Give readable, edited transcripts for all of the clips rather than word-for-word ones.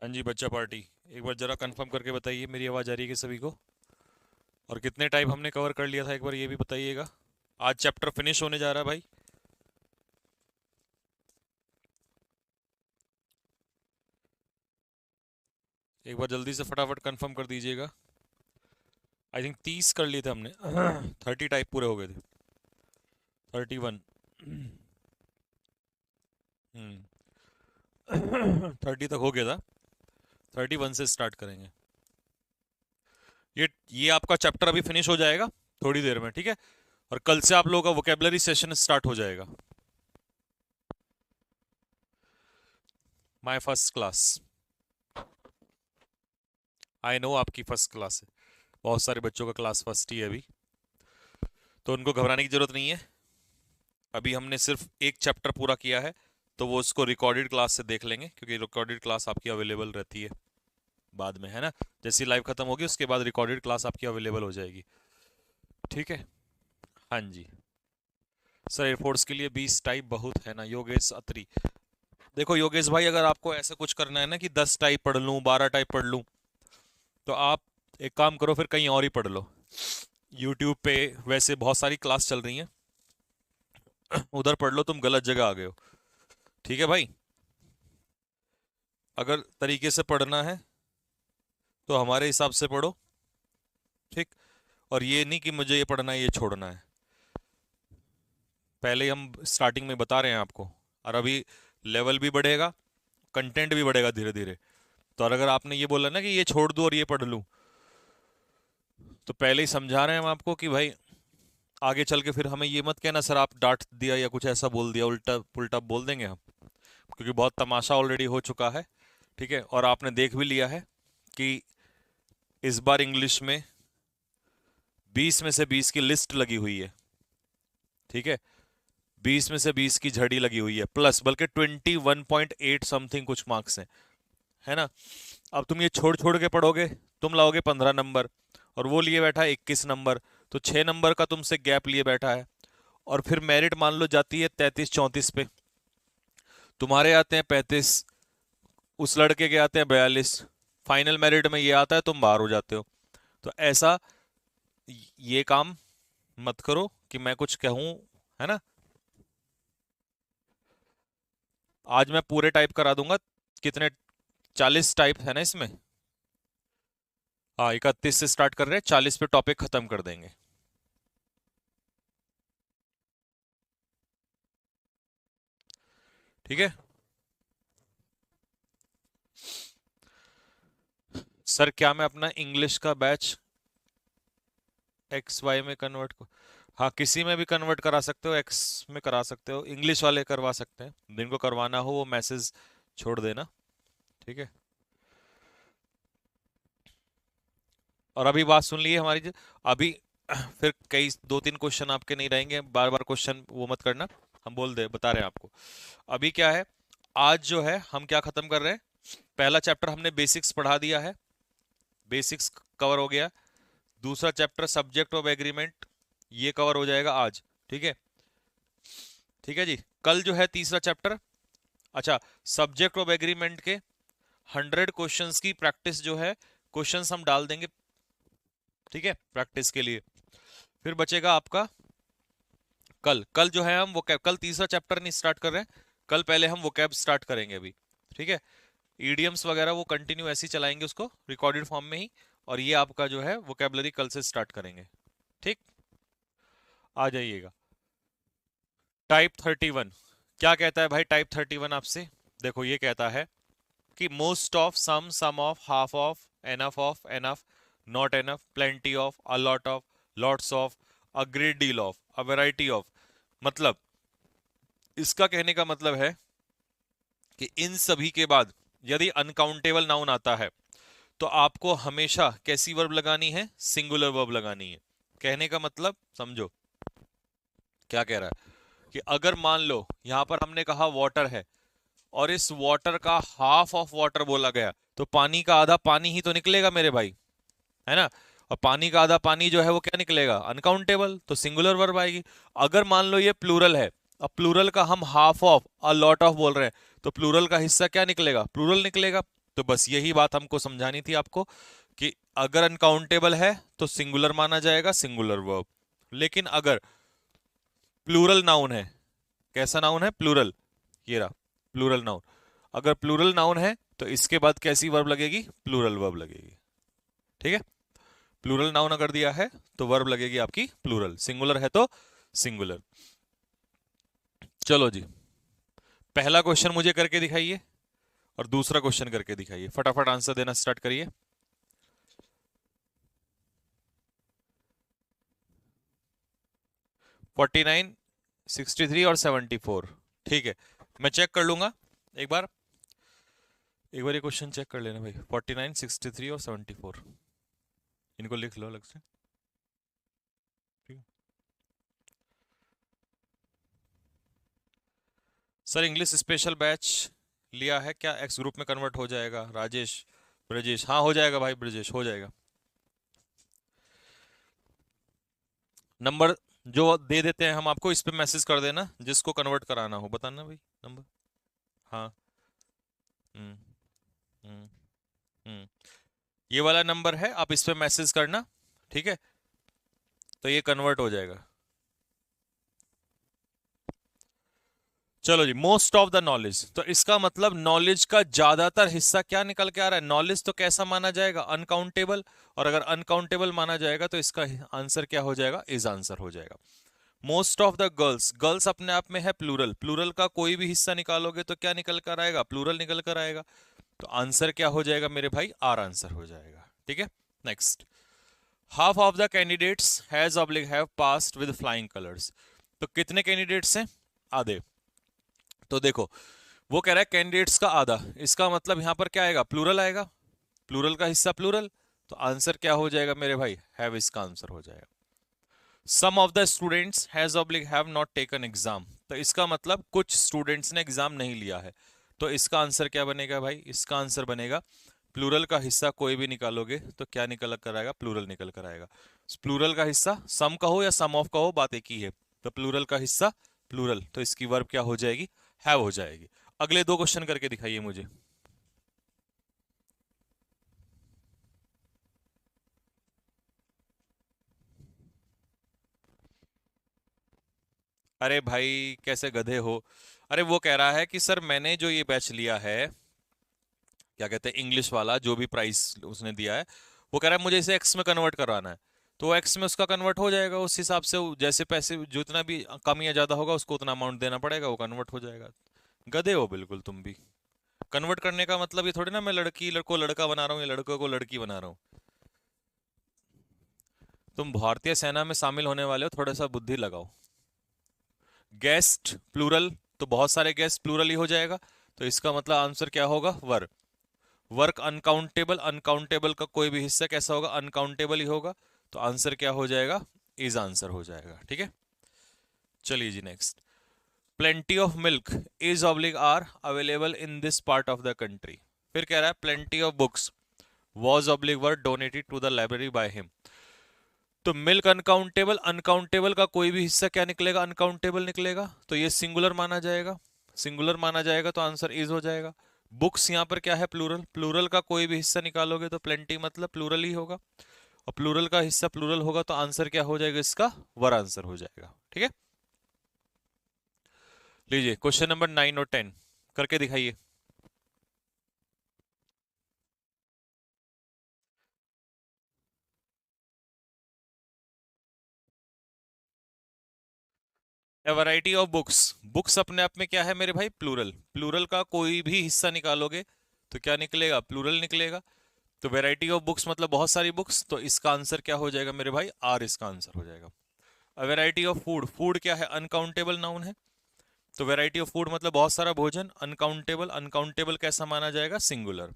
हाँ जी बच्चा पार्टी। एक बार जरा कंफर्म करके बताइए मेरी आवाज़ आ रही है कि सभी को। और कितने टाइप हमने कवर कर लिया था एक बार ये भी बताइएगा। आज चैप्टर फिनिश होने जा रहा है भाई। एक बार जल्दी से फटाफट कंफर्म कर दीजिएगा। आई थिंक 30 कर लिए थे हमने। 30 टाइप पूरे हो गए थे। 31। 30 तक हो गया था। 31 से स्टार्ट करेंगे। ये आपका चैप्टर अभी फिनिश हो जाएगा थोड़ी देर में, ठीक है। और कल से आप लोगों का वोकेबलरी सेशन स्टार्ट हो जाएगा। My first class. I know आपकी फर्स्ट क्लास है। बहुत सारे बच्चों का क्लास फर्स्ट ही है अभी, तो उनको घबराने की जरूरत नहीं है। अभी हमने सिर्फ एक चैप्टर पूरा किया है, तो वो उसको रिकॉर्डेड क्लास से देख लेंगे, क्योंकि रिकॉर्डेड क्लास आपकी अवेलेबल रहती है बाद में, है ना। जैसी लाइव खत्म होगी उसके बाद रिकॉर्डेड क्लास आपकी अवेलेबल हो जाएगी, ठीक है। हाँ जी सर, एयरफोर्स के लिए 20 टाइप बहुत है ना योगेश अत्री। देखो योगेश भाई, अगर आपको ऐसा कुछ करना है ना कि 10 टाइप पढ़ लूँ 12 टाइप पढ़ लूँ, तो आप एक काम करो, फिर कहीं और ही पढ़ लो। यूट्यूब पे वैसे बहुत सारी क्लास चल रही हैं, उधर पढ़ लो। तुम गलत जगह आ गए हो, ठीक है भाई। अगर तरीके से पढ़ना है तो हमारे हिसाब से पढ़ो, ठीक। और ये नहीं कि मुझे ये पढ़ना है ये छोड़ना है। पहले ही हम स्टार्टिंग में बता रहे हैं आपको, और अभी लेवल भी बढ़ेगा, कंटेंट भी बढ़ेगा धीरे धीरे। तो और अगर आपने ये बोला ना कि ये छोड़ दूं और ये पढ़ लूं, तो पहले ही समझा रहे हैं हम आपको कि भाई आगे चल के फिर हमें ये मत कहना सर आप डांट दिया या कुछ ऐसा बोल दिया, उल्टा पुल्टा बोल देंगे हम, क्योंकि बहुत तमाशा ऑलरेडी हो चुका है, ठीक है। और आपने देख भी लिया है कि इस बार इंग्लिश में 20 में से 20 की लिस्ट लगी हुई है, ठीक है। 20 में से 20 की झड़ी लगी हुई है प्लस, बल्कि 21.8 समथिंग कुछ मार्क्स हैं, है ना। अब तुम ये छोड़ छोड़ के पढ़ोगे, तुम लाओगे 15 नंबर और वो लिए बैठा है 21 नंबर, तो 6 नंबर का तुमसे गैप लिए बैठा है। और फिर मेरिट मान लो जाती है 33-34 पे, तुम्हारे आते हैं 35, उस लड़के के आते हैं 42, फाइनल मेरिट में ये आता है, तुम बाहर हो जाते हो। तो ऐसा ये काम मत करो कि मैं कुछ कहूं, है ना। आज मैं पूरे टाइप करा दूंगा। कितने, 40 टाइप है ना इसमें। हाँ 31 से स्टार्ट कर रहे हैं, 40 पे टॉपिक खत्म कर देंगे, ठीक है। सर क्या मैं अपना इंग्लिश का बैच XY में कन्वर्ट को, हाँ किसी में भी कन्वर्ट करा सकते हो, X में करा सकते हो, इंग्लिश वाले करवा सकते हैं। जिनको करवाना हो वो मैसेज छोड़ देना, ठीक है। और अभी बात सुन लीजिए हमारी अभी फिर कई 2-3 क्वेश्चन आपके नहीं रहेंगे, बार बार क्वेश्चन वो मत करना, हम बोल दे बता रहे हैं आपको। अभी क्या है, आज जो है हम क्या खत्म कर रहे हैं, पहला चैप्टर हमने बेसिक्स पढ़ा दिया है, बेसिक्स कवर हो गया। दूसरा चैप्टर सब्जेक्ट ऑफ एग्रीमेंट, ये कवर हो जाएगा आज, ठीक है। ठीक है जी, कल जो है तीसरा चैप्टर। अच्छा, सब्जेक्ट ऑफ एग्रीमेंट के 100 क्वेश्चंस की प्रैक्टिस जो है, क्वेश्चंस हम डाल देंगे, ठीक है, प्रैक्टिस के लिए। फिर बचेगा आपका कल। कल जो है हम वो कल तीसरा चैप्टर नहीं स्टार्ट कर रहे हैं, कल पहले हम वोकैब स्टार्ट करेंगे अभी, ठीक है। ईडियम्स वगैरह वो कंटिन्यू ऐसे ही चलाएंगे उसको रिकॉर्डेड फॉर्म में ही, और ये आपका जो है वोकेबलरी कल से स्टार्ट करेंगे, ठीक। आ जाइएगा। टाइप 31 क्या कहता है भाई, टाइप 31 आपसे देखो ये कहता है कि most of, some of, half of, enough of, enough, not enough, plenty of, a lot of, lots of, a great deal of, a variety of. मतलब इसका कहने का मतलब है कि इन सभी के बाद यदि अनकाउंटेबल नाउन आता है, तो आपको हमेशा कैसी वर्ब लगानी है, सिंगुलर वर्ब लगानी है। कहने का मतलब समझो क्या कह रहा है, कि अगर मान लो यहां पर हमने कहा वाटर है, और इस वाटर का हाफ ऑफ वाटर बोला गया, तो पानी का आधा पानी ही तो निकलेगा मेरे भाई, है ना। और पानी का आधा पानी जो है वो क्या निकलेगा, अनकाउंटेबल, तो सिंगुलर वर्ब आएगी। अगर मान लो ये प्लूरल है, अब प्लूरल का हम half of, a lot of बोल रहे हैं, तो प्लूरल का हिस्सा क्या निकलेगा, प्लूरल निकलेगा। तो बस यही बात हमको समझानी थी आपको कि अगर अनकाउंटेबल है तो सिंगुलर माना जाएगा, सिंगुलर वर्ब। लेकिन अगर प्लूरल नाउन है, कैसा नाउन है? प्लूरल, ये रहा प्लूरल नाउन। अगर प्लूरल नाउन है तो इसके बाद कैसी वर्ब लगेगी? प्लूरल वर्ब लगेगी। ठीक है, प्लूरल नाउन अगर दिया है तो वर्ब लगेगी आपकी प्लूरल, सिंगुलर है तो सिंगुलर। चलो जी, पहला क्वेश्चन मुझे करके दिखाइए और दूसरा क्वेश्चन करके दिखाइए, फटाफट आंसर देना स्टार्ट करिए। फोर्टी नाइन, 63 और 74। ठीक है, मैं चेक कर लूंगा एक बार, ये क्वेश्चन चेक कर लेना भाई। 49, 63 और 74, इनको लिख लो अलग से। ठीक है सर, इंग्लिश स्पेशल बैच लिया है क्या? एक्स ग्रुप में कन्वर्ट हो जाएगा? राजेश, ब्रजेश, हाँ हो जाएगा भाई, ब्रजेश हो जाएगा। नंबर जो दे देते हैं हम आपको, इस पे मैसेज कर देना, जिसको कन्वर्ट कराना हो बताना भाई नंबर। हाँ, हम्म, हम्म, हम्म, ये वाला नंबर है, आप इस पे मैसेज करना, ठीक है, तो ये कन्वर्ट हो जाएगा। चलो जी, मोस्ट ऑफ द नॉलेज, तो इसका मतलब नॉलेज का ज्यादातर हिस्सा क्या निकल के आ रहा है? नॉलेज तो कैसा माना जाएगा? अनकाउंटेबल। और अगर अनकाउंटेबल माना जाएगा तो इसका आंसर क्या हो जाएगा? इज आंसर हो जाएगा। Most of the girls, girls अपने आप में है प्लूरल, प्लूरल का कोई भी हिस्सा निकालोगे तो क्या निकल कर आएगा? प्लूरल निकल कर आएगा। तो आंसर क्या हो जाएगा मेरे भाई? आर आंसर हो जाएगा। ठीक है, next. Half of the candidates has oblique have passed with flying colours. तो कितने कैंडिडेट्स हैं? आधे। तो देखो, वो कह रहा है कैंडिडेट्स का आधा, इसका मतलब यहां पर क्या आएगा? प्लूरल आएगा, प्लूरल का हिस्सा प्लूरल। तो आंसर क्या हो जाएगा मेरे भाई? हैव, इसका आंसर हो जाएगा। Some of the students has oblique have not taken exam, तो इसका मतलब कुछ स्टूडेंट्स ने एग्जाम नहीं लिया है। तो इसका आंसर क्या बनेगा भाई? इसका आंसर बनेगा, प्लूरल का हिस्सा कोई भी निकालोगे तो क्या निकल कर आएगा? प्लूरल निकल कर आएगा। प्लूरल का हिस्सा सम का हो या सम ऑफ का हो, बात एक ही है। तो प्लूरल का हिस्सा प्लूरल, तो इसकी वर्ब क्या हो जाएगी? हैव हो जाएगी। अगले दो क्वेश्चन करके दिखाइए मुझे। अरे भाई कैसे गधे हो? अरे वो कह रहा है कि सर मैंने जो ये बैच लिया है, क्या कहते हैं, इंग्लिश वाला, जो भी प्राइस उसने दिया है, वो कह रहा है मुझे इसे एक्स में कन्वर्ट करवाना है। तो एक्स में उसका कन्वर्ट हो जाएगा, उस हिसाब से जैसे पैसे जितना भी कम या ज्यादा होगा उसको उतना अमाउंट देना पड़ेगा, वो कन्वर्ट हो जाएगा। गधे हो बिल्कुल तुम भी। कन्वर्ट करने का मतलब ये थोड़ी ना मैं लड़की लड़को लड़का बना रहा हूँ या लड़कों को लड़की बना रहा हूँ। तुम भारतीय सेना में शामिल होने वाले हो, थोड़ा सा बुद्धि लगाओ। गेस्ट प्लूरल, तो बहुत सारे गेस्ट प्लूरल ही हो जाएगा। तो इसका मतलब आंसर क्या होगा? वर्क। वर्क अनकाउंटेबल, अनकाउंटेबल का कोई भी हिस्सा कैसा होगा? अनकाउंटेबल ही होगा। तो आंसर क्या हो जाएगा? इज आंसर हो जाएगा। ठीक है, चलिए जी next. Plenty of milk is oblique are available in this part of the country. फिर कह रहा है plenty of books was oblique were donated to the library by him. तो मिल्क अनकाउंटेबल, अनकाउंटेबल का कोई भी हिस्सा क्या निकलेगा? अनकाउंटेबल निकलेगा। तो ये सिंगुलर माना जाएगा, सिंगुलर माना जाएगा तो आंसर इज हो जाएगा। बुक्स यहाँ पर क्या है? प्लूरल, प्लूरल का कोई भी हिस्सा निकालोगे तो प्लेंटी मतलब प्लूरल ही होगा, और प्लूरल का हिस्सा प्लूरल होगा तो आंसर क्या हो जाएगा? इसका वर आंसर हो जाएगा। ठीक है, लीजिए क्वेश्चन नंबर 9 और 10 करके दिखाइए। ए वैरायटी ऑफ बुक्स, बुक्स अपने आप में क्या है मेरे भाई? प्लूरल, प्लूरल का कोई भी हिस्सा निकालोगे तो क्या निकलेगा? प्लूरल निकलेगा। तो वैरायटी ऑफ बुक्स मतलब बहुत सारी बुक्स, तो इसका आंसर क्या हो जाएगा मेरे भाई? आर इसका आंसर हो जाएगा। वैरायटी ऑफ फूड, फूड क्या है? अनकाउंटेबल नाउन है। तो वैरायटी ऑफ फूड मतलब बहुत सारा भोजन, अनकाउंटेबल, अनकाउंटेबल कैसा माना जाएगा? सिंगुलर।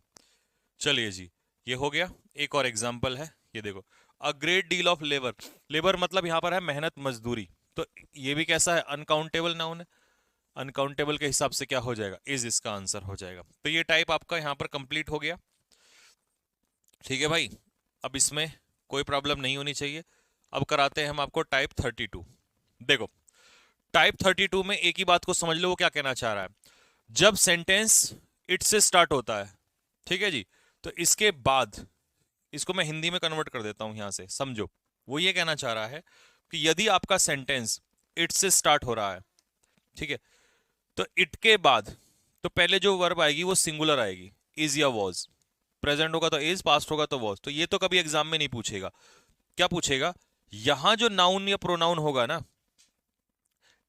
चलिए जी, ये हो गया। एक और एग्जाम्पल है, ये देखो। अ great deal of labour, labour मतलब यहां पर है मेहनत मजदूरी। तो ये भी कैसा है? अनकाउंटेबल नाउन है। अनकाउंटेबल के हिसाब से क्या हो जाएगा? इज इसका आंसर हो जाएगा। तो ये टाइप आपका यहाँ पर कंप्लीट हो गया। ठीक है भाई, अब इसमें कोई प्रॉब्लम नहीं होनी चाहिए। अब कराते हैं हम आपको टाइप 32। देखो, टाइप 32 में एक ही बात को समझ लो, वो क्या कहना चाह रहा है। जब सेंटेंस इट से स्टार्ट होता है, ठीक है जी। तो इसके बाद इसको मैं हिंदी में कन्वर्ट कर देता हूं, यहां से समझो। वो ये कहना चाह रहा है कि यदि आपका सेंटेंस इट से स्टार्ट हो रहा है, ठीक है, तो इट के बाद तो पहले जो वर्ब आएगी वो सिंगुलर आएगी, इज या वॉज। प्रेजेंट होगा तो इज, पास्ट होगा तो वॉज। तो ये तो कभी एग्जाम में नहीं पूछेगा। क्या पूछेगा? यहां जो नाउन या प्रोनाउन होगा ना,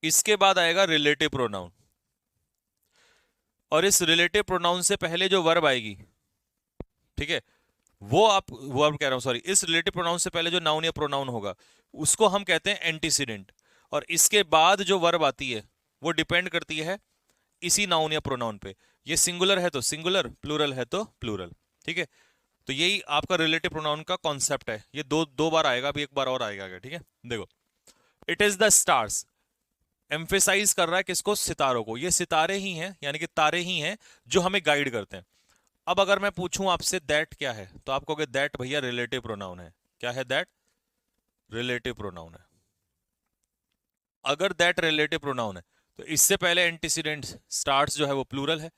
इसके बाद आएगा रिलेटिव प्रोनाउन, और इस रिलेटिव प्रोनाउन से पहले जो वर्ब आएगी, ठीक है, वो आप वर्ब कह रहा हूं, सॉरी, इस रिलेटिव प्रोनाउन से पहले जो नाउन या प्रोनाउन होगा उसको हम कहते हैं एंटीसीडेंट। और इसके बाद जो वर्ब आती है वो डिपेंड करती है इसी नाउन या प्रोनाउन पे। ये सिंगुलर है तो सिंगुलर, प्लूरल है तो प्लूरल। ठीक है, तो यही आपका रिलेटिव प्रोनाउन का कॉन्सेप्ट है। ये दो दो बार आएगा, अभी एक बार और आएगा। ठीक है, देखो, it is the stars, emphasise कर रहा है किसको? सितारों को। ये सितारे ही हैं, यानी कि तारे ही हैं जो हमें गाइड करते हैं। अब अगर मैं पूछूं आपसे दैट क्या है, तो आप कहोगे दैट भैया रिलेटिव प्रोनाउन है। क्या है दैट? रिलेटिव प्रोनाउन है। अगर दैट रिलेटिव प्रोनाउन है तो इससे पहले एंटीसीडेंट स्टार्ट्स जो है वो प्लूरल है।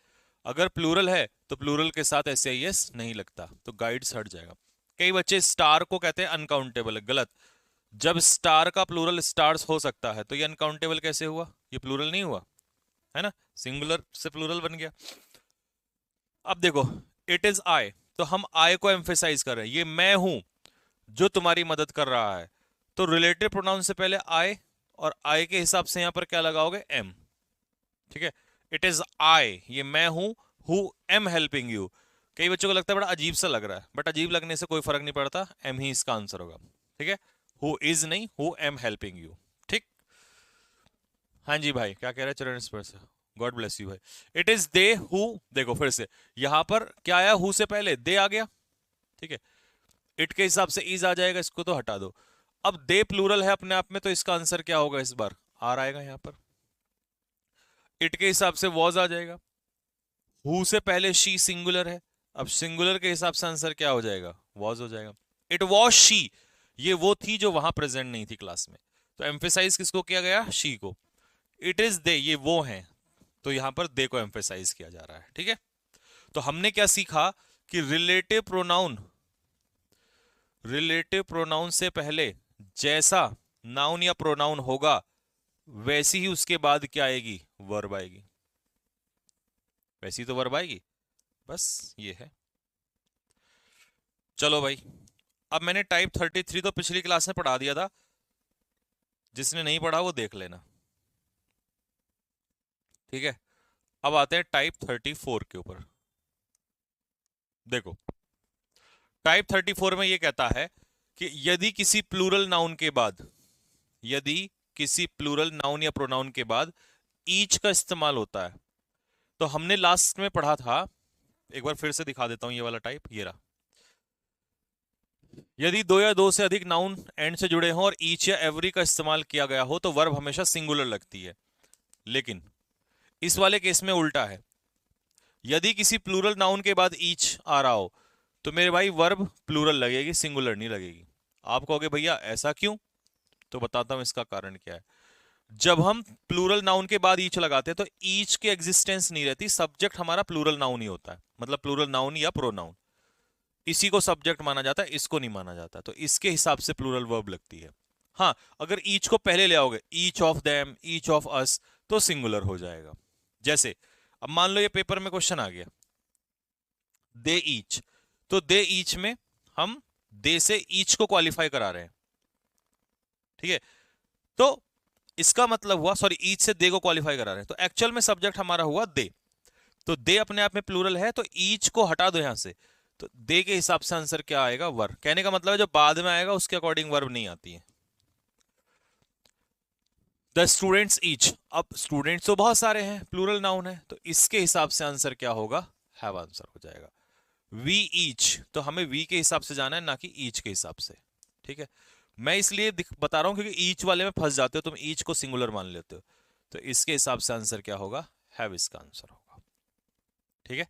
अगर प्लूरल है तो प्लूरल के साथ एस आई एस नहीं लगता, तो गाइड्स हट जाएगा। कई बच्चे स्टार को कहते हैं अनकाउंटेबल है, गलत। जब स्टार का प्लूरल स्टार्स हो सकता है तो ये अनकाउंटेबल कैसे हुआ? ये प्लूरल नहीं हुआ, है ना? सिंगुलर से प्लूरल बन गया। अब देखो, इट इज आई, तो हम आई को एम्फेसाइज कर रहे हैं, ये मैं हूं जो तुम्हारी मदद कर रहा है। तो रिलेटिव प्रोनाउन से पहले आई, और आई के हिसाब से यहां पर क्या लगाओगे? एम। ठीक है, इट इज आई, ये मैं हूं, हु एम हेल्पिंग यू। कई बच्चों को लगता है बड़ा अजीब सा लग रहा है, बट अजीब लगने से कोई फर्क नहीं पड़ता, एम ही इसका आंसर होगा। ठीक है, हु इज नहीं, हु एम हेल्पिंग यू। ठीक। हाँ जी भाई, क्या कह रहे हैं चरण स्पर्श? गॉड ब्लेस यू भाई। इट इज दे हु, देखो फिर से यहां पर क्या आया? हु से पहले दे आ गया। ठीक है, इट के हिसाब से इज आ जाएगा, इसको तो हटा दो। अब दे प्लूरल है अपने आप में, तो इसका आंसर क्या होगा? इस बार आर आएगा यहां पर। इट के हिसाब से वॉज आ जाएगा। हु से पहले शी सिंगुलर है, अब सिंगुलर के हिसाब से आंसर क्या हो जाएगा? वॉज हो जाएगा। इट वॉज शी, ये वो थी जो वहां प्रेजेंट नहीं थी क्लास में, तो एम्फेसाइज किसको किया गया? शी को। इट इज दे, ये वो हैं, तो यहां पर दे को एम्फेसाइज किया जा रहा है। ठीक है, तो हमने क्या सीखा कि रिलेटिव प्रोनाउन से पहले जैसा नाउन या प्रोनाउन होगा वैसी ही उसके बाद क्या आएगी? वर्ब आएगी। वैसी तो वर्ब आएगी, बस ये है। चलो भाई, अब मैंने टाइप 33 तो पिछली क्लास में पढ़ा दिया था, जिसने नहीं पढ़ा वो देख लेना। ठीक है, अब आते हैं टाइप 34 के ऊपर। देखो, टाइप 34 में ये कहता है कि यदि किसी प्लूरल नाउन या प्रोनाउन के बाद ईच का इस्तेमाल होता है, तो हमने लास्ट में पढ़ा था, एक बार फिर से दिखा देता हूं ये वाला टाइप, ये रहा। यदि दो या दो से अधिक नाउन एंड से जुड़े हों और ईच या एवरी का इस्तेमाल किया गया हो तो वर्ब हमेशा सिंगुलर लगती है। लेकिन इस वाले केस में उल्टा है। यदि किसी प्लूरल नाउन के बाद ईच आ रहा हो तो मेरे भाई वर्ब प्लूरल लगेगी, सिंगुलर नहीं लगेगी। आप कहोगे भैया ऐसा क्यों? तो बताता हूं इसका कारण क्या है। जब हम प्लूरल नाउन के बाद ईच लगाते हैं तो ईच की एग्जिस्टेंस नहीं रहती, सब्जेक्ट हमारा प्लूरल नाउन ही होता है, मतलब प्लूरल नाउन या प्रोनाउन, इसी को सब्जेक्ट माना जाता है, इसको नहीं माना जाता, तो इसके हिसाब से प्लूरल वर्ब लगती है। हाँ, अगर ईच को पहले ले आओगे, each of them, each of us, तो सिंगुलर हो जाएगा। जैसे अब मान लो ये पेपर में क्वेश्चन आ गया, दे ईच, तो दे ईच में हम दे से ईच को क्वालिफाई करा रहे हैं। ठीक है, तो इसका मतलब हुआ, सॉरी, ईच से दे को क्वालिफाई करा रहे हैं, तो एक्चुअल में सब्जेक्ट हमारा हुआ दे। तो दे अपने आप में प्लूरल है, तो ईच को हटा दो यहां से, तो दे के हिसाब से आंसर क्या आएगा? वर्ब। कहने का मतलब है जो बाद में आएगा उसके अकॉर्डिंग वर्ब नहीं आती है। द स्टूडेंट्स ईच, अब स्टूडेंट्स तो बहुत सारे हैं, प्लूरल नाउन है, तो इसके हिसाब से आंसर क्या होगा? हैव आंसर हो जाएगा। वी ईच, तो हमें वी के हिसाब से जाना है, ना कि ईच के हिसाब से। ठीक है, मैं इसलिए बता रहा हूं क्योंकि ईच वाले में फंस जाते हो तुम, ईच को सिंगुलर मान लेते हो, तो इसके हिसाब से आंसर क्या होगा? हैव इसका आंसर होगा। ठीक है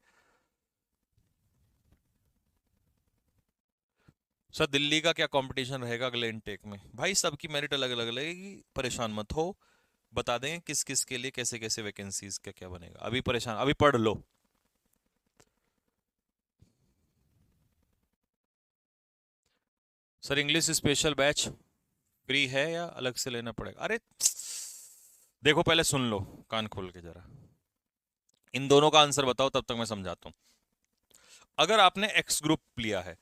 सर, दिल्ली का क्या कंपटीशन रहेगा अगले इनटेक में? भाई सबकी मेरिट अलग अलग लगेगी, परेशान मत हो, बता देंगे किस किस के लिए कैसे कैसे वैकेंसीज क्या क्या बनेगा। अभी परेशान, अभी पढ़ लो। Sir English special batch free है या अलग से लेना पड़ेगा? अरे देखो, पहले सुन लो कान खोल के जरा, इन दोनों का आंसर बताओ, तब तक मैं समझाता हूँ। अगर आपने एक्स ग्रुप लिया है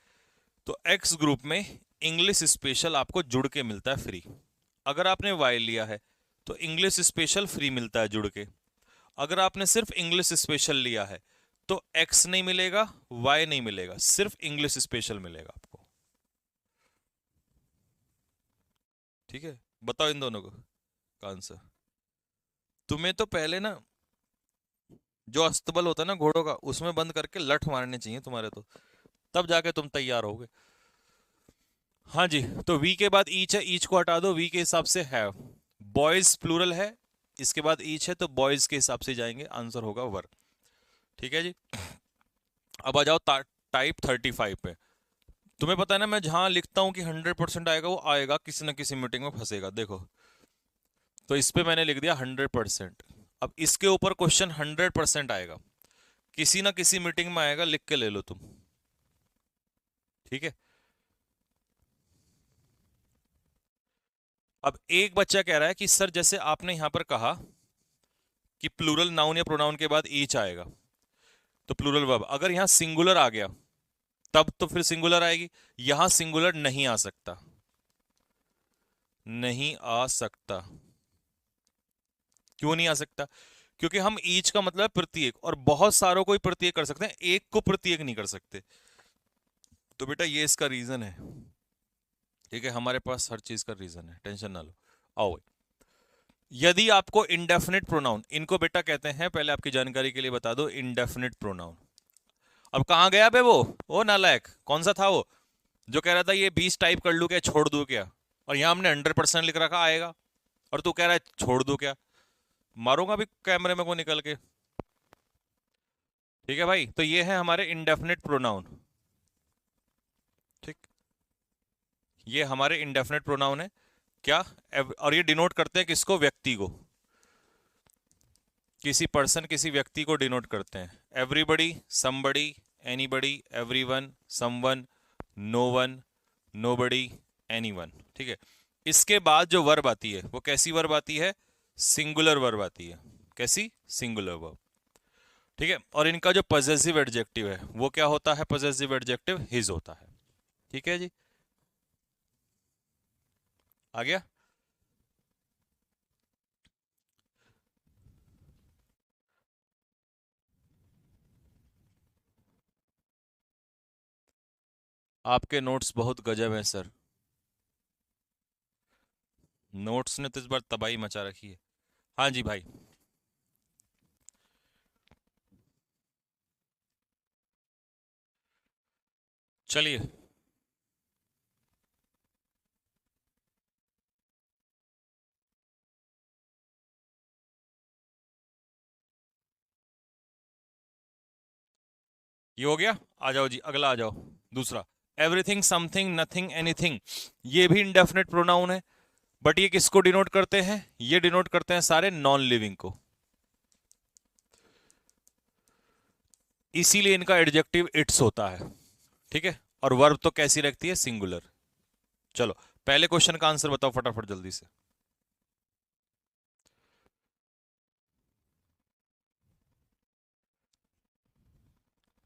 तो एक्स ग्रुप में इंग्लिश स्पेशल आपको जुड़ के मिलता है फ्री। अगर आपने वाई लिया है तो इंग्लिश स्पेशल फ्री मिलता है जुड़ के। अगर आपने सिर्फ इंग्लिश स्पेशल लिया है तो एक्स नहीं मिलेगा, वाई नहीं मिलेगा, सिर्फ इंग्लिश स्पेशल मिलेगा आपको। ठीक है, बताओ इन दोनों का आंसर। तुम्हें तो पहले ना जो अस्तबल होता है ना घोड़ों का, उसमें बंद करके लठ मारने चाहिए तुम्हारे तो, तब जाके तुम तैयार होगे। हाँ जी, तो वी के बाद ईच है, ईच को हटा दो, वी के हिसाब से है। बॉयज प्लूरल है, इसके बाद ईच है तो बॉयज के हिसाब से जाएंगे, आंसर होगा वर। ठीक है जी। अब आ जाओ टाइप 35 पे। तुम्हें पता है ना, मैं जहां लिखता हूं कि 100% आएगा, वो आएगा, किसी ना किसी मीटिंग में फंसेगा। देखो, तो इस पे मैंने लिख दिया 100%। अब इसके ऊपर क्वेश्चन 100% आएगा, किसी ना किसी मीटिंग में आएगा, लिख के ले लो तुम। ठीक है। अब एक बच्चा कह रहा है कि सर जैसे आपने यहां पर कहा कि प्लूरल नाउन या प्रोनाउन के बाद ईच आएगा, तो प्लूरल वर्ब अगर यहां सिंगुलर आ गया तब तो फिर सिंगुलर आएगी, यहां सिंगुलर नहीं आ सकता, नहीं आ सकता। क्यों नहीं आ सकता? क्योंकि हम ईच का मतलब प्रत्येक, और बहुत सारों को ही प्रत्येक कर सकते हैं, एक को प्रत्येक नहीं कर सकते। तो बेटा ये इसका रीजन है। ठीक है, हमारे पास हर चीज का रीजन है, टेंशन ना लो। आओ, यदि आपको इंडेफिनिट प्रोनाउन, इनको बेटा कहते हैं, पहले आपकी जानकारी के लिए बता दो, इंडेफिनिट प्रोनाउन। अब कहां गया बे वो नालायक कौन सा था वो जो कह रहा था ये 20 टाइप कर लू क्या, छोड़ दू क्या? और यहां हमने 100% लिख रखा आएगा, और तू कह रहा है छोड़ दू क्या? मारूंगा भी कैमरे में को निकल के। ठीक है भाई, तो ये है हमारे इंडेफिनिट प्रोनाउन। ठीक, ये हमारे इंडेफिनिट प्रोनाउन है। क्या? और ये डिनोट करते हैं किसको? व्यक्ति को, किसी पर्सन, किसी व्यक्ति को डिनोट करते हैं। Everybody, somebody, anybody, everyone, someone, no one, nobody, anyone. ठीक है। इसके बाद जो वर्ब आती है वो कैसी वर्ब आती है? सिंगुलर वर्ब आती है। कैसी? Singular verb. ठीक है, और इनका जो पजेसिव एडजेक्टिव है वो क्या होता है? पजेसिव एडजेक्टिव हिज होता है। ठीक है जी, आ गया। आपके नोट्स बहुत गजब हैं सर, नोट्स ने तो इस बार तबाही मचा रखी है। हाँ जी भाई। चलिए, ये हो गया। आ जाओ जी, अगला आ जाओ। दूसरा, एवरीथिंग, समथिंग, नथिंग, एनीथिंग, ये भी इंडेफिनिट प्रोनाउन है, बट ये किसको डिनोट करते हैं? ये डिनोट करते हैं सारे नॉन लिविंग को, इसीलिए इनका एडजेक्टिव इट्स होता है। ठीक है, और वर्ब तो कैसी रखती है? सिंगुलर। चलो, पहले क्वेश्चन का आंसर बताओ फटाफट जल्दी से।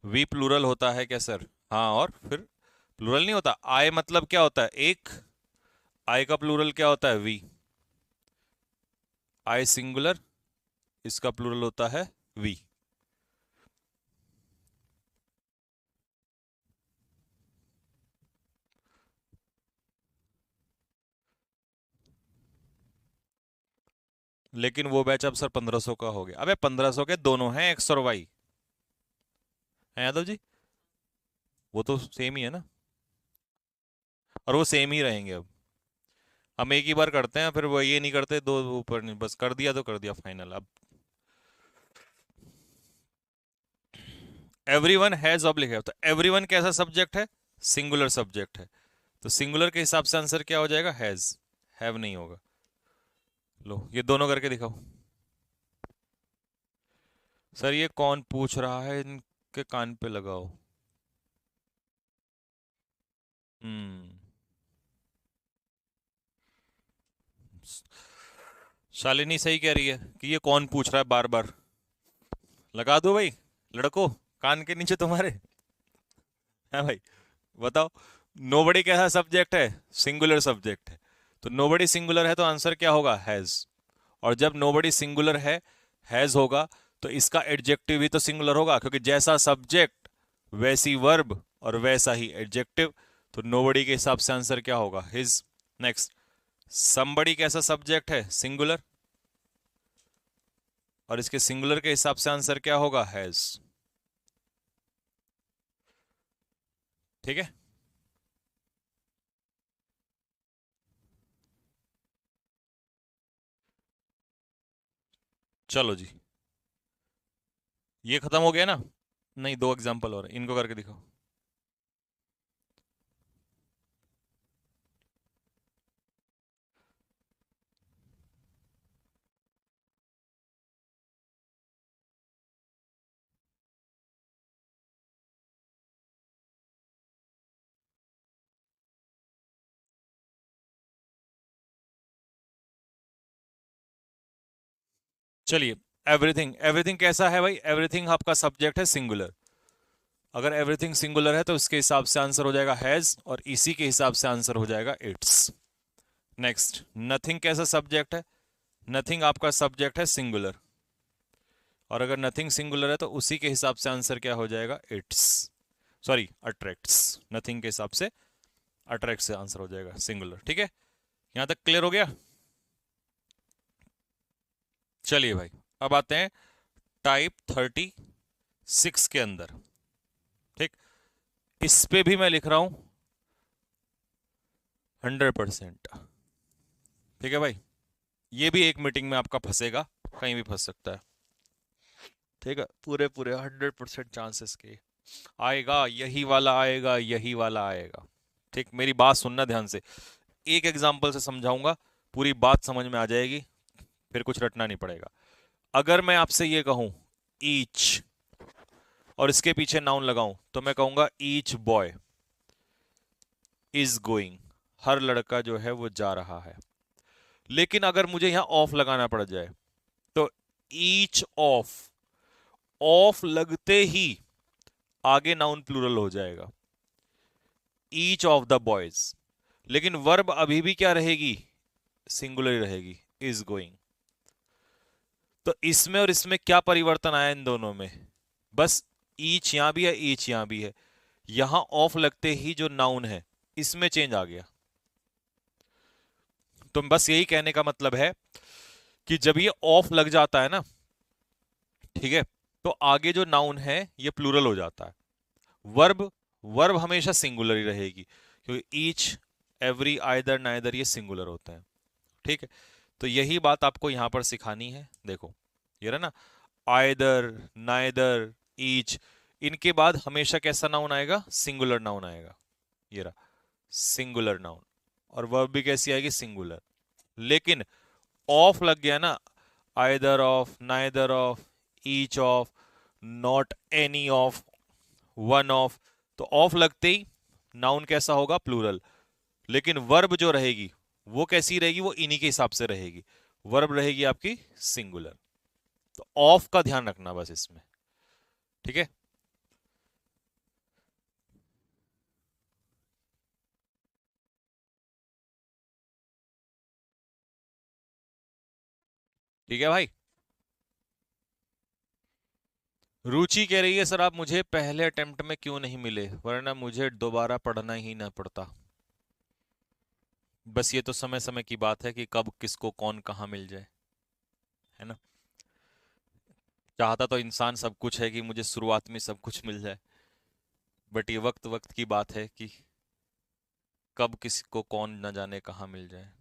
वी प्लूरल होता है क्या सर? हाँ, और फिर प्लूरल नहीं होता? आई मतलब क्या होता है? एक। आई का प्लूरल क्या होता है? वी। आई सिंगुलर, इसका प्लूरल होता है वी। लेकिन वो बैच अब सर 1500 का हो गया। अबे 1500 के दोनों हैं, एक्स और वाई है यादव जी, वो तो सेम ही है ना, और वो सेम ही रहेंगे। अब हम एक ही बार करते हैं, फिर वो ये नहीं करते दो ऊपर नहीं, बस कर दिया तो कर दिया फाइनल। अब एवरीवन हैज ऑब्लिक है, तो एवरीवन कैसा सब्जेक्ट है? सिंगुलर सब्जेक्ट है, तो सिंगुलर के हिसाब से आंसर क्या हो जाएगा? हैज। हैव नहीं होगा। लो, ये दोनों करके दिखाओ। सर ये कौन पूछ रहा है? इनके कान पे लगाओ। हम्म, शालिनी सही कह रही है कि ये कौन पूछ रहा है बार बार। लगा दो भाई, लड़को, कान के नीचे तुम्हारे। है भाई, बताओ। नोबडी कैसा सब्जेक्ट है? सिंगुलर सब्जेक्ट है। तो नोबडी सिंगुलर है तो आंसर क्या होगा? हैज। और जब नोबडी सिंगुलर है, हैज होगा, तो इसका एडजेक्टिव भी तो सिंगुलर होगा, क्योंकि जैसा सब्जेक्ट वैसी वर्ब और वैसा ही एडजेक्टिव। तो नोबडी के हिसाब से आंसर क्या होगा? हिज। नेक्स्ट, समबडी कैसा सब्जेक्ट है? सिंगुलर। और इसके सिंगुलर के हिसाब से आंसर क्या होगा? हैज। ठीक है। चलो जी, ये खत्म हो गया ना? नहीं, दो एग्जांपल और हैं, इनको करके दिखाओ। चलिए, एवरीथिंग। एवरीथिंग कैसा है भाई? एवरीथिंग आपका सब्जेक्ट है सिंगुलर। अगर एवरीथिंग सिंगुलर है तो इसके हिसाब से आंसर हो जाएगा हैज, और इसी के हिसाब से आंसर हो जाएगा इट्स। नेक्स्ट, नथिंग कैसा सब्जेक्ट है? नथिंग आपका सब्जेक्ट है सिंगुलर। और अगर नथिंग सिंगुलर है तो उसी के हिसाब से आंसर क्या हो जाएगा? इट्स। Sorry, attracts. नथिंग के हिसाब से अट्रैक्ट से आंसर हो जाएगा सिंगुलर। ठीक है, यहां तक क्लियर हो गया? चलिए भाई, अब आते हैं टाइप 36 के अंदर। ठीक, इस पे भी मैं लिख रहा हूं 100%। ठीक है भाई, ये भी एक मीटिंग में आपका फंसेगा, कहीं भी फंस सकता है। ठीक है, पूरे पूरे 100% चांसेस के आएगा, यही वाला आएगा, यही वाला आएगा। ठीक, मेरी बात सुनना ध्यान से। एक एग्जांपल से समझाऊंगा, पूरी बात समझ में आ जाएगी, फिर कुछ रटना नहीं पड़ेगा। अगर मैं आपसे ये कहूं ईच, और इसके पीछे नाउन लगाऊं, तो मैं कहूंगा ईच बॉय इज गोइंग। हर लड़का जो है वो जा रहा है। लेकिन अगर मुझे यहां ऑफ लगाना पड़ जाए, तो ईच ऑफ, ऑफ लगते ही आगे नाउन प्लूरल हो जाएगा, ईच ऑफ द बॉयज। लेकिन वर्ब अभी भी क्या रहेगी? सिंगुलर रहेगी, इज गोइंग। तो इसमें और इसमें क्या परिवर्तन आया इन दोनों में? बस ईच यहां भी है, ईच यहां भी है। यहां ऑफ लगते ही जो नाउन है, इसमें चेंज आ गया। तो बस यही कहने का मतलब है कि जब ये ऑफ लग जाता है ना, ठीक है, तो आगे जो नाउन है ये प्लूरल हो जाता है। वर्ब, वर्ब हमेशा सिंगुलर ही रहेगी, क्योंकि ईच, एवरी, आइदर, नाइदर ये सिंगुलर होते हैं। ठीक है, तो यही बात आपको यहां पर सिखानी है। देखो, ये रहा ना, आइदर, नाइदर, ईच, इनके बाद हमेशा कैसा नाउन आएगा? सिंगुलर नाउन आएगा। ये रहा सिंगुलर नाउन। और वर्ब भी कैसी आएगी? सिंगुलर। लेकिन ऑफ लग गया ना, either of, neither of, each of, not any of, one of, तो ऑफ लगते ही नाउन कैसा होगा? प्लूरल। लेकिन वर्ब जो रहेगी वो कैसी रहेगी? वो इन्हीं के हिसाब से रहेगी। वर्ब रहेगी आपकी सिंगुलर। तो ऑफ का ध्यान रखना बस इसमें। ठीक है, ठीक है भाई। रुचि कह रही है सर आप मुझे पहले अटेम्प्ट में क्यों नहीं मिले, वरना मुझे दोबारा पढ़ना ही ना पड़ता। बस ये तो समय समय की बात है कि कब किसको कौन कहाँ मिल जाए, है ना। चाहता तो इंसान सब कुछ है कि मुझे शुरुआत में सब कुछ मिल जाए, बट ये वक्त वक्त की बात है कि कब किसको कौन न जाने कहाँ मिल जाए।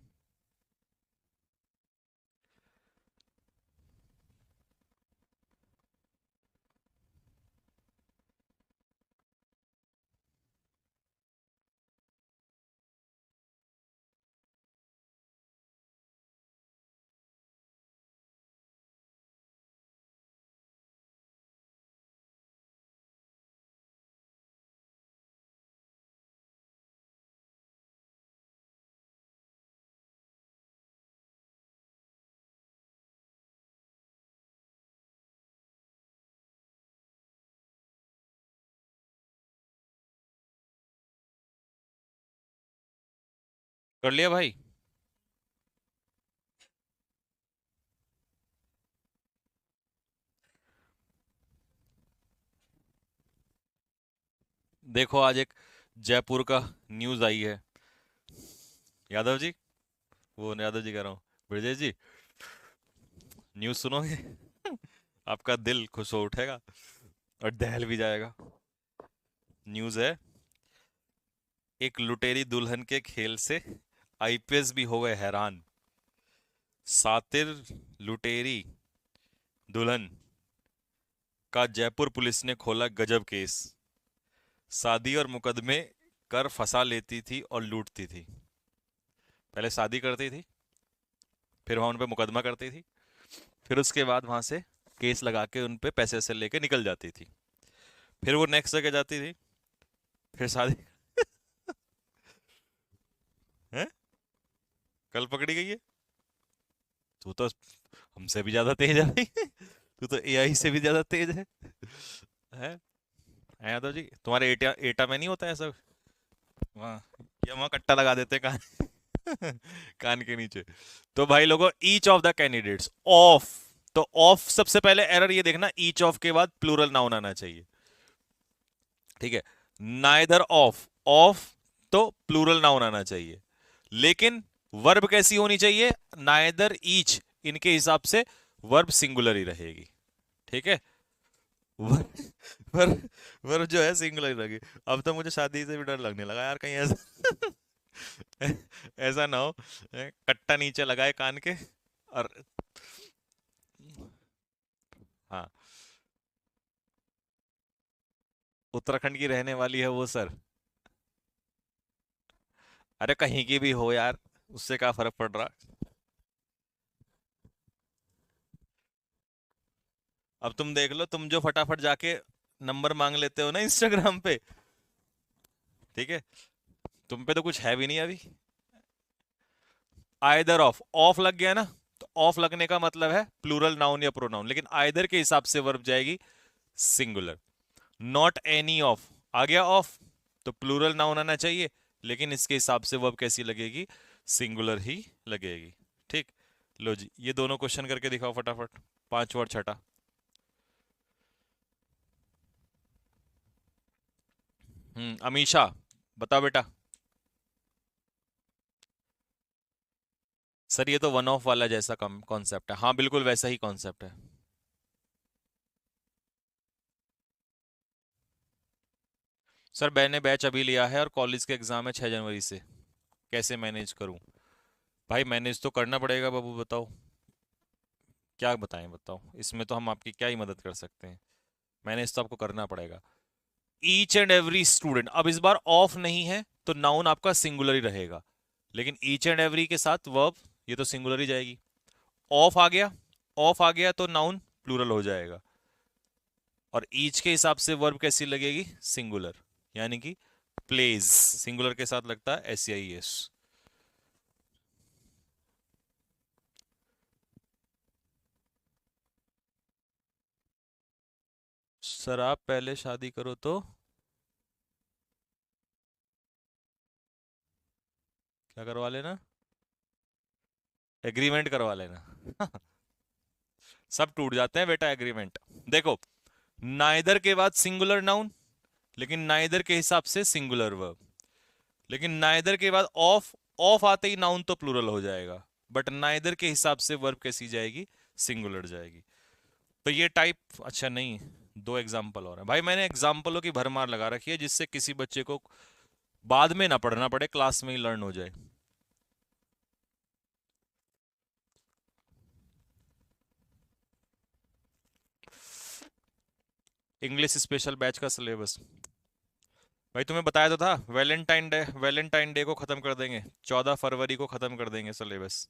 कर लिया भाई? देखो आज एक जयपुर का न्यूज आई है। यादव जी, वो यादव जी कह रहा हूँ, ब्रजेश जी, न्यूज सुनोगे? आपका दिल खुश हो उठेगा और दहल भी जाएगा। न्यूज है, एक लुटेरी दुल्हन के खेल से आईपीएस भी हो गए हैरान। सातिर लुटेरी दुल्हन का जयपुर पुलिस ने खोला गजब केस। शादी और मुकदमे कर फंसा लेती थी और लूटती थी। पहले शादी करती थी, फिर वहां उन पे मुकदमा करती थी, फिर उसके बाद वहां से केस लगा के उन पे पैसे से लेके निकल जाती थी। फिर वो नेक्स्ट जगह जाती थी, फिर शादी। है, कल पकड़ी गई है। तू तो हमसे भी ज्यादा तेज है भाई। तू तो एआई से भी ज्यादा तेज है। यादव जी, तुम्हारे एटा एटा में नहीं होता है सब वहाँ, या वहाँ कट्टा लगा देते हैं कान कान के नीचे। तो भाई लोगों, each of the candidates of, तो ऑफ सबसे पहले एरर ये देखना, ईच ऑफ के बाद प्लूरल नाउन आना चाहिए। ठीक है, नाइदर ऑफ, ऑफ तो प्लूरल नाउन आना चाहिए, लेकिन वर्ब कैसी होनी चाहिए? नाइदर ईच, इनके हिसाब से वर्ब सिंगुलर ही रहेगी। ठीक है, वर्ब वर्ब वर्ब जो है सिंगुलर ही रहेगी। अब तो मुझे शादी से भी डर लगने लगा यार, कहीं ऐसा ऐसा ना हो कट्टा नीचे लगाए कान के और। हाँ, उत्तराखंड की रहने वाली है वो सर। अरे कहीं की भी हो यार, उससे क्या फर्क पड़ रहा। अब तुम देख लो, तुम जो फटाफट जाके नंबर मांग लेते हो ना इंस्टाग्राम पे, ठीक है, तुम पे तो कुछ है भी नहीं अभी। आइदर ऑफ, ऑफ लग गया ना, तो ऑफ लगने का मतलब है प्लूरल नाउन या प्रोनाउन, लेकिन आइदर के हिसाब से वर्ब जाएगी सिंगुलर। नॉट एनी ऑफ आ गया ऑफ, तो प्लूरल नाउन आना चाहिए, लेकिन इसके हिसाब से वर्ब कैसी लगेगी? सिंगुलर ही लगेगी। ठीक, लो जी, ये दोनों क्वेश्चन करके दिखाओ फटाफट, पांचवा और छठा। अमीषा, बताओ बेटा। सर ये तो वन ऑफ वाला जैसा कॉन्सेप्ट है। हाँ बिल्कुल वैसा ही कॉन्सेप्ट है। सर मैंने बैच अभी लिया है और कॉलेज के एग्जाम है 6 जनवरी से, कैसे मैनेज करूं? भाई मैनेज तो करना पड़ेगा बाबू, बताओ क्या बताएं, बताओ, इसमें तो हम आपकी क्या ही मदद कर सकते हैं। मैनेज तो आपको करना पड़ेगा। ईच एंड एवरी स्टूडेंट, अब इस बार ऑफ नहीं है तो नाउन आपका सिंगुलर ही रहेगा, लेकिन ईच एंड एवरी के साथ वर्ब ये तो सिंगुलर ही जाएगी। ऑफ आ गया, ऑफ आ गया तो नाउन प्लूरल हो जाएगा, और ईच के हिसाब से वर्ब कैसी लगेगी? सिंगुलर, यानी कि प्लेज सिंगुलर के साथ लगता है SEIS। सर आप पहले शादी करो तो क्या करवा लेना? एग्रीमेंट करवा लेना। सब टूट जाते हैं बेटा एग्रीमेंट। देखो, नाइदर के बाद सिंगुलर नाउन, लेकिन नाइदर के हिसाब से सिंगुलर वर्ब, लेकिन नाइदर के बाद ऑफ, ऑफ आते ही नाउन तो प्लूरल हो जाएगा, बट नाइदर के हिसाब से वर्ब कैसी जाएगी? सिंगुलर जाएगी। तो ये टाइप अच्छा नहीं। दो एग्जाम्पल और है भाई, मैंने एग्जाम्पलों की भरमार लगा रखी है जिससे किसी बच्चे को बाद में ना पढ़ना पड़े, क्लास में ही लर्न हो जाए। इंग्लिश स्पेशल बैच का सिलेबस, भाई तुम्हें बताया तो था, वैलेंटाइन डे को खत्म कर देंगे, 14 फरवरी को खत्म कर देंगे सिलेबस।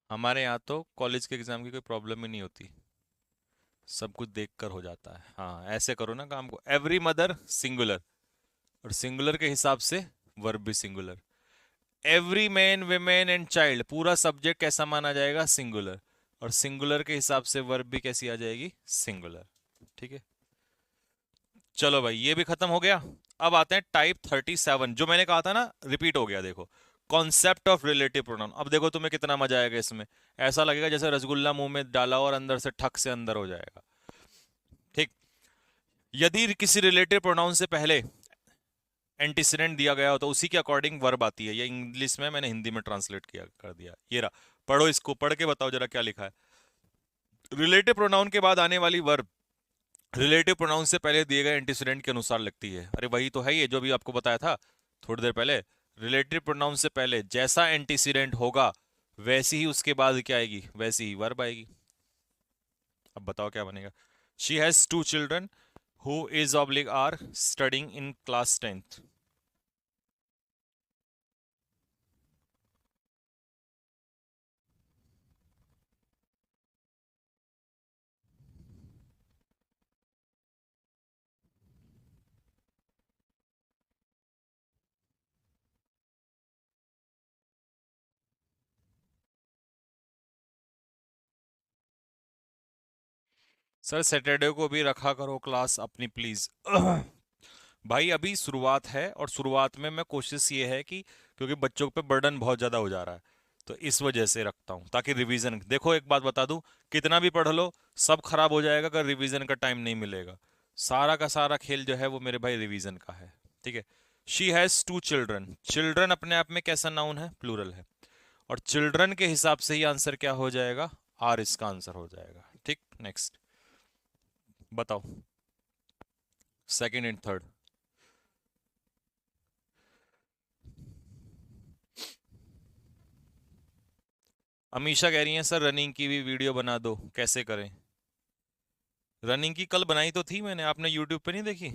हमारे यहाँ तो कॉलेज के एग्जाम की कोई प्रॉब्लम ही नहीं होती, सब कुछ देख कर हो जाता है। हाँ ऐसे करो ना काम को, एवरी मदर सिंगुलर, और सिंगुलर के हिसाब से वर्ब भी singular. Every man women and child पूरा सब्जेक्ट कैसा माना जाएगा? सिंगुलर। और सिंगुलर के हिसाब से वर्ब भी कैसी आ जाएगी? सिंगुलर। ठीक है, चलो भाई ये भी खत्म हो गया। अब आते हैं टाइप 37, जो मैंने कहा था ना रिपीट हो गया। देखो, कॉन्सेप्ट ऑफ रिलेटिव प्रोनाउन। अब देखो तुम्हें कितना मजा आएगा इसमें। ऐसा लगेगा जैसे रसगुल्ला मुंह में डाला और अंदर से ठक से अंदर हो जाएगा। ठीक, यदि किसी रिलेटिव प्रोनाउन से पहले एंटीसीडेंट दिया गया हो तो उसी के अकॉर्डिंग वर्ब आती है। ये इंग्लिश में, मैंने हिंदी में ट्रांसलेट किया कर दिया। ये रहा, पढ़ो इसको, पढ़ के बताओ जरा क्या लिखा है। रिलेटिव प्रोनाउन के बाद आने वाली वर्ब रिलेटिव प्रोनाउन से पहले दिए गए एंटीसीडेंट के अनुसार लगती है। अरे वही तो है ये जो भी आपको बताया था थोड़ी देर पहले। रिलेटिव प्रोनाउन से पहले जैसा एंटीसीडेंट होगा वैसी ही उसके बाद क्या आएगी? वैसी ही वर्ब आएगी। अब बताओ क्या बनेगा। She has two children who is oblique are studying in class 10th। Sir Saturday को भी रखा करो क्लास अपनी प्लीज। भाई अभी शुरुआत है और शुरुआत में मैं कोशिश ये है कि क्योंकि बच्चों पे बर्डन बहुत ज़्यादा हो जा रहा है तो इस वजह से रखता हूँ ताकि रिवीजन। देखो एक बात बता दूं, कितना भी पढ़ लो सब खराब हो जाएगा अगर रिवीजन का टाइम नहीं मिलेगा। सारा का सारा खेल जो है वो मेरे भाई रिवीजन का है। ठीक है, she has two children. Children अपने आप में कैसा नाउन है? प्लूरल है। और चिल्ड्रन के हिसाब से ही आंसर क्या हो जाएगा? आर इसका आंसर हो जाएगा। ठीक, नेक्स्ट बताओ, सेकंड एंड थर्ड। अमीशा कह रही है सर रनिंग की भी वीडियो बना दो, कैसे करें? रनिंग की कल बनाई तो थी मैंने, आपने यूट्यूब पे नहीं देखी?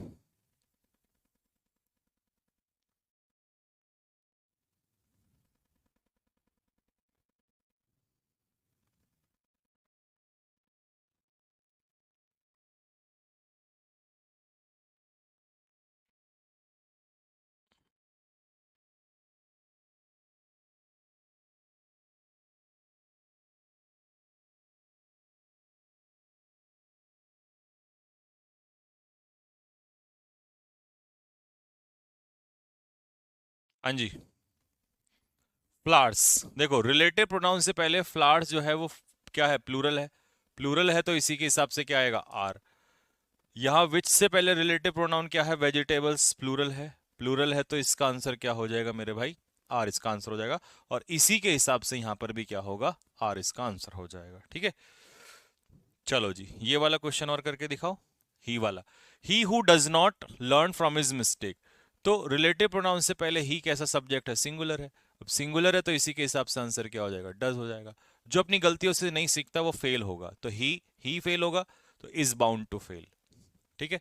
हाँ जी, फ्लावर्स। देखो रिलेटिव प्रोनाउन से पहले फ्लावर्स जो है वो क्या है? प्लूरल है। प्लूरल है तो इसी के हिसाब से क्या आएगा? आर। यहाँ विच से पहले रिलेटिव प्रोनाउन क्या है? वेजिटेबल्स, प्लूरल है। प्लूरल है तो इसका आंसर क्या हो जाएगा मेरे भाई? आर इसका आंसर हो जाएगा। और इसी के हिसाब से यहाँ पर भी क्या होगा? आर इसका आंसर हो जाएगा। ठीक है, चलो जी ये वाला क्वेश्चन और करके दिखाओ। ही वाला, he who does not learn from his mistake. तो रिलेटिव प्रोनाउन से पहले ही कैसा सब्जेक्ट है? सिंगुलर है। अब सिंगुलर है तो इसी के हिसाब से आंसर क्या हो जाएगा? डज हो जाएगा। जो अपनी गलतियों से नहीं सीखता वो फेल होगा, तो ही फेल होगा, तो इज बाउंड टू फेल। ठीक है,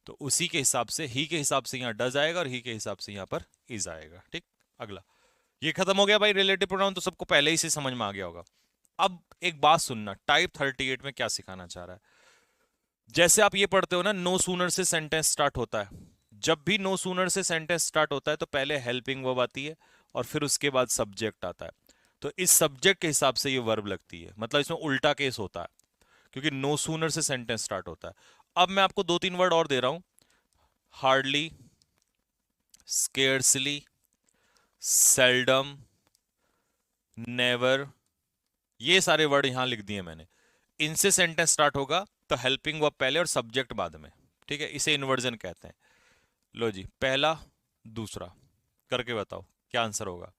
तो उसी के हिसाब से, ही के हिसाब से यहाँ डज आएगा और ही के हिसाब से यहाँ पर इज आएगा। ठीक, अगला। ये खत्म हो गया भाई रिलेटिव प्रोनाउन, तो सबको पहले ही से समझ में आ गया होगा। अब एक बात सुनना, टाइप 38 में क्या सिखाना चाह रहा है। जैसे आप ये पढ़ते हो ना, नो सूनर से सेंटेंस स्टार्ट होता है। जब भी नो सूनर से सेंटेंस स्टार्ट होता है तो पहले हेल्पिंग वर्ब आती है और फिर उसके बाद सब्जेक्ट आता है। तो इस सब्जेक्ट के हिसाब से ये वर्ब लगती है, मतलब इसमें उल्टा केस होता है क्योंकि नो सूनर से सेंटेंस स्टार्ट होता है। अब मैं आपको दो तीन वर्ड और दे रहा हूं। हार्डली, स्केर्सली, सेल्डम, नेवर, ये सारे वर्ड यहां लिख दिए मैंने। इनसे सेंटेंस स्टार्ट होगा तो हेल्पिंग वर्ब पहले और सब्जेक्ट बाद में। ठीक है, इसे इन्वर्जन कहते हैं। लो जी, पहला दूसरा करके बताओ क्या आंसर होगा।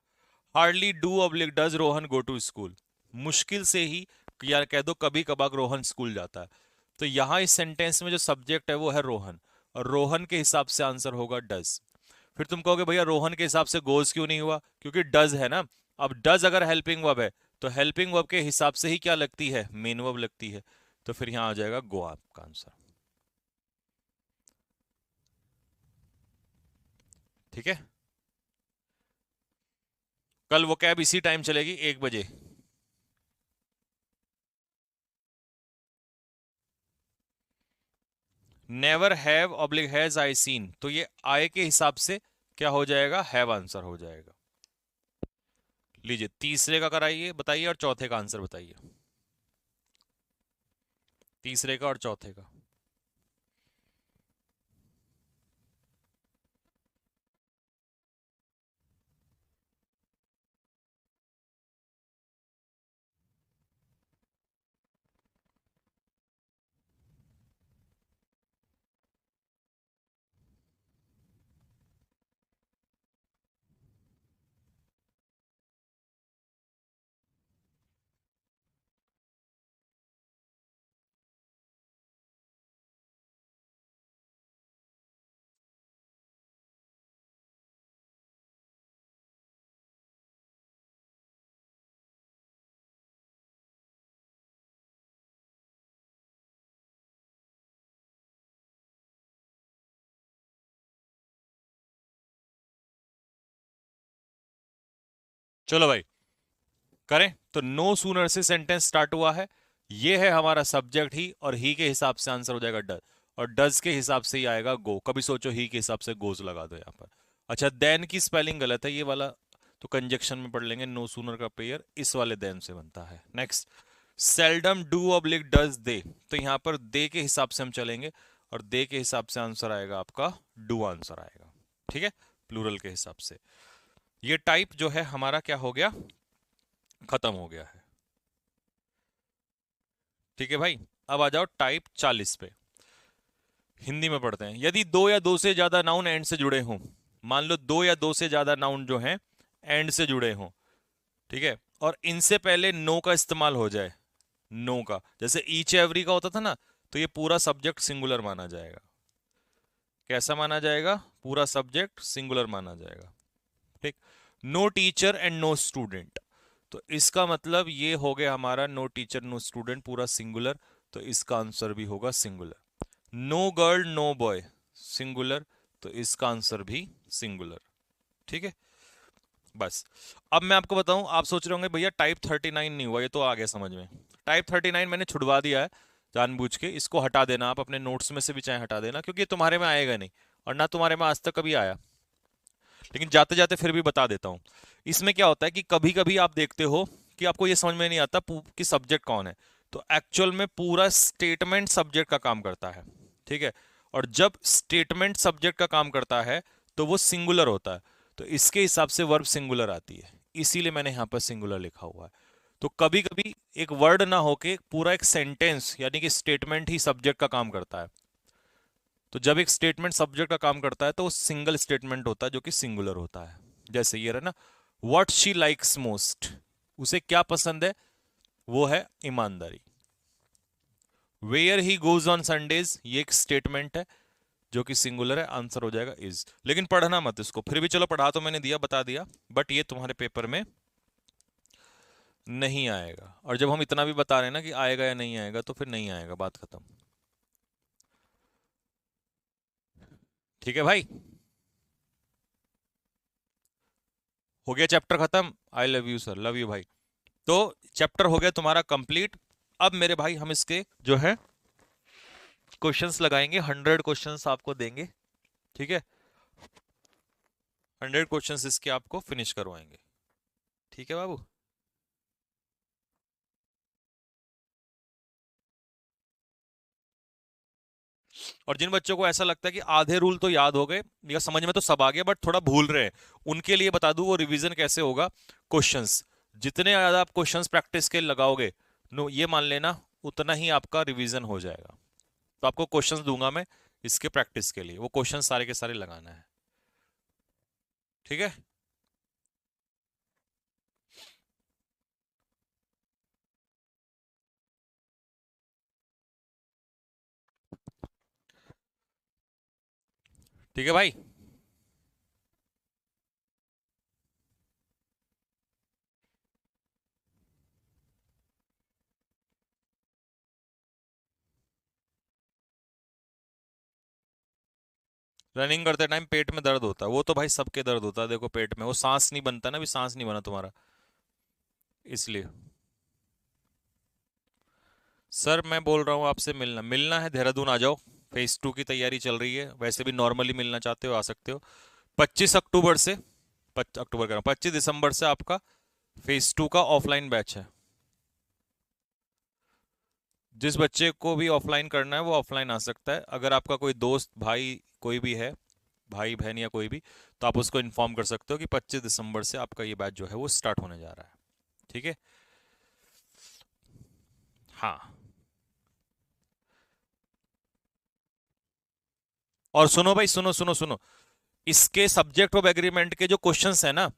Hardly do oblique does Rohan go to school. मुश्किल से ही, या कह दो कभी कभार रोहन स्कूल जाता है। तो यहां इस सेंटेंस में जो सब्जेक्ट है वो है रोहन, और रोहन के हिसाब से आंसर होगा डज। फिर तुम कहोगे भैया रोहन के हिसाब से गोज क्यों नहीं हुआ? क्योंकि डज है ना। अब डज अगर हेल्पिंग वर्ब है तो हेल्पिंग वर्ब के हिसाब से ही क्या लगती है? मेन वर्ब लगती है। तो फिर यहां आ जाएगा गो आपका आंसर। ठीक है, कल वो कैब इसी टाइम चलेगी 1 बजे। Never have oblique has I seen, तो ये आय के हिसाब से क्या हो जाएगा? हैव आंसर हो जाएगा। लीजिए तीसरे का कराइए, बताइए, और चौथे का आंसर बताइए। तीसरे का और चौथे का। चलो भाई करें तो नो सूनर से सेंटेंस स्टार्ट हुआ है, ये है हमारा सब्जेक्ट ही, और ही के हिसाब से आंसर हो जाएगा डज, और डज के हिसाब से ही आएगा गो। कभी सोचो ही के हिसाब से गोज लगा दो यहां पर। अच्छा देन की स्पेलिंग गलत है, ये वाला तो कंजक्शन में पढ़ लेंगे, नो सूनर का पेयर इस वाले देन से बनता है। Next, seldom do oblique does they, तो यहां पर दे के हिसाब से हम चलेंगे, और दे के हिसाब से आंसर आएगा आपका डू आंसर आएगा। ठीक है, प्लूरल के हिसाब से। ये टाइप जो है हमारा क्या हो गया, खत्म हो गया है। ठीक है भाई, अब आ जाओ टाइप 40 पे। हिंदी में पढ़ते हैं। यदि दो या दो से ज्यादा नाउन एंड से जुड़े हों, मान लो दो या दो से ज्यादा नाउन जो हैं एंड से जुड़े हों, ठीक है, और इनसे पहले नो का इस्तेमाल हो जाए, नो का, जैसे ईच एवरी का होता था ना, तो ये पूरा सब्जेक्ट सिंगुलर माना जाएगा। कैसा माना जाएगा, पूरा सब्जेक्ट सिंगुलर माना जाएगा। ठीक, no teacher and no student, तो इसका मतलब ये हो गया हमारा नो टीचर नो स्टूडेंट पूरा सिंगुलर, तो इसका आंसर भी होगा singular. No girl no boy singular, तो इसका आंसर भी सिंगुलर। ठीक है, बस। अब मैं आपको बताऊं, आप सोच रहे होंगे भैया टाइप 39 नहीं हुआ, ये तो आ गया समझ में। टाइप 39 मैंने छुड़वा दिया है जानबूझ के, इसको हटा देना आप अपने नोट्स में से भी चाहे हटा देना, क्योंकि ये तुम्हारे में आएगा नहीं, और ना तुम्हारे में आज तक कभी आया। लेकिन जाते जाते फिर भी बता देता हूं। इसमें क्या होता है कि कभी कभी आप देखते हो कि आपको ये समझ में नहीं आता कि सब्जेक्ट कौन है, तो एक्चुअल में पूरा स्टेटमेंट सब्जेक्ट का काम करता है। ठीक है, और जब स्टेटमेंट सब्जेक्ट का काम करता है तो वो सिंगुलर होता है, तो इसके हिसाब से वर्ब सिंगुलर आती है, इसीलिए मैंने यहां पर सिंगुलर लिखा हुआ है। तो कभी कभी एक वर्ड ना होके पूरा एक सेंटेंस यानी कि स्टेटमेंट ही सब्जेक्ट का काम करता है। तो जब एक स्टेटमेंट सब्जेक्ट का काम करता है तो वो सिंगल स्टेटमेंट होता है जो कि सिंगुलर होता है। जैसे ये रहा ना, व्हाट शी लाइक्स मोस्ट, उसे क्या पसंद है, वो है ईमानदारी। Where he goes on Sundays, ये एक स्टेटमेंट है जो कि सिंगुलर है, आंसर हो जाएगा इज। लेकिन पढ़ना मत इसको, फिर भी चलो पढ़ा तो मैंने दिया, बता दिया, बट ये तुम्हारे पेपर में नहीं आएगा। और जब हम इतना भी बता रहे हैं ना कि आएगा या नहीं आएगा, तो फिर नहीं आएगा, बात खत्म। ठीक है भाई, हो गया चैप्टर खत्म। I love you sir, love you भाई। तो चैप्टर हो गया तुम्हारा कंप्लीट। अब मेरे भाई हम इसके जो है क्वेश्चंस लगाएंगे, 100 क्वेश्चंस आपको देंगे। ठीक है, 100 क्वेश्चंस इसके आपको फिनिश करवाएंगे। ठीक है बाबू। और जिन बच्चों को ऐसा लगता है कि आधे रूल तो याद हो गए या समझ में तो सब आ गया बट थोड़ा भूल रहे हैं, उनके लिए बता दूं वो रिवीजन कैसे होगा। क्वेश्चंस जितने ज्यादा आप क्वेश्चंस प्रैक्टिस के लगाओगे, नो ये मान लेना उतना ही आपका रिवीजन हो जाएगा। तो आपको क्वेश्चंस दूंगा मैं इसके प्रैक्टिस के लिए, वो क्वेश्चन सारे के सारे लगाना है। ठीक है, ठीक है भाई। रनिंग करते टाइम पेट में दर्द होता है, वो तो भाई सबके दर्द होता है, देखो पेट में वो सांस नहीं बनता ना, अभी सांस नहीं बना तुम्हारा, इसलिए। सर मैं बोल रहा हूँ आपसे मिलना मिलना है, देहरादून आ जाओ, फेज 2 की तैयारी चल रही है, वैसे भी नॉर्मली मिलना चाहते हो आ सकते हो। 25 अक्टूबर से, 25 अक्टूबर कह रहा हूँ, 25 दिसंबर से आपका फेज 2 का ऑफलाइन बैच है। जिस बच्चे को भी ऑफलाइन करना है वो ऑफलाइन आ सकता है। अगर आपका कोई दोस्त भाई कोई भी है, भाई बहन या कोई भी, तो आप उसको इन्फॉर्म कर सकते हो कि 25 दिसंबर से आपका ये बैच जो है वो स्टार्ट होने जा रहा है। ठीक है। हाँ। और सुनो भाई, सुनो सुनो सुनो, इसके सब्जेक्ट ऑफ एग्रीमेंट के जो क्वेश्चंस है ना,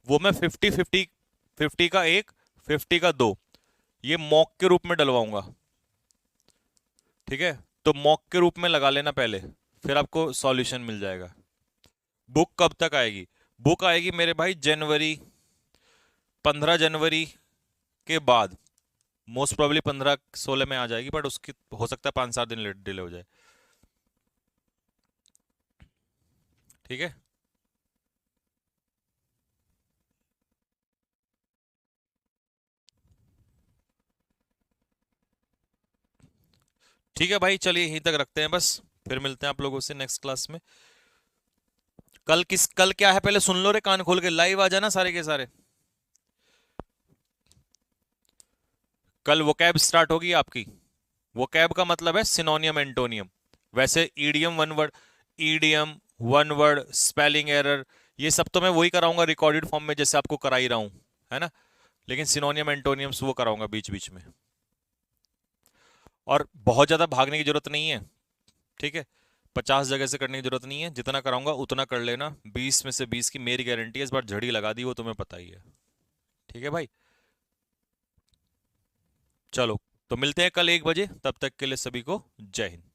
वो मैं 50-50, 50 का एक, 50 का दो, ये मॉक के रूप में डलवाऊंगा। ठीक है। तो मॉक के रूप में लगा लेना पहले, फिर आपको सॉल्यूशन मिल जाएगा। बुक कब तक आएगी? बुक आएगी मेरे भाई जनवरी, 15 जनवरी के बाद। मोस्ट प्रोबेबली 15-16 में आ जाएगी, बट उसकी हो सकता है 5-7 दिन लेट डिले हो जाए। ठीक है। ठीक है भाई, चलिए यहीं तक रखते हैं बस। फिर मिलते हैं आप लोगों से नेक्स्ट क्लास में। कल क्या है पहले सुन लो रे, कान खोल के, लाइव आ जाना सारे के सारे। कल वोकैब स्टार्ट होगी आपकी। वोकैब का मतलब है सिनोनियम एंटोनियम। वैसे idiom one word, idiom one word, spelling error, ये सब तो मैं वही कराऊंगा रिकॉर्डेड फॉर्म में जैसे आपको करा ही रहा हूं, है ना। लेकिन सिनोनियम एंटोनियम्स वो कराऊंगा बीच बीच में। और बहुत ज्यादा भागने की जरूरत नहीं है। ठीक है। 50 जगह से करने की जरूरत नहीं है, जितना कराऊंगा उतना कर लेना। 20 में से 20 की मेरी गारंटी है, इस बार झड़ी लगा दी वो तुम्हें पता ही है। ठीक है भाई। चलो, तो मिलते हैं कल 1 बजे, तब तक के लिए सभी को जय हिंद।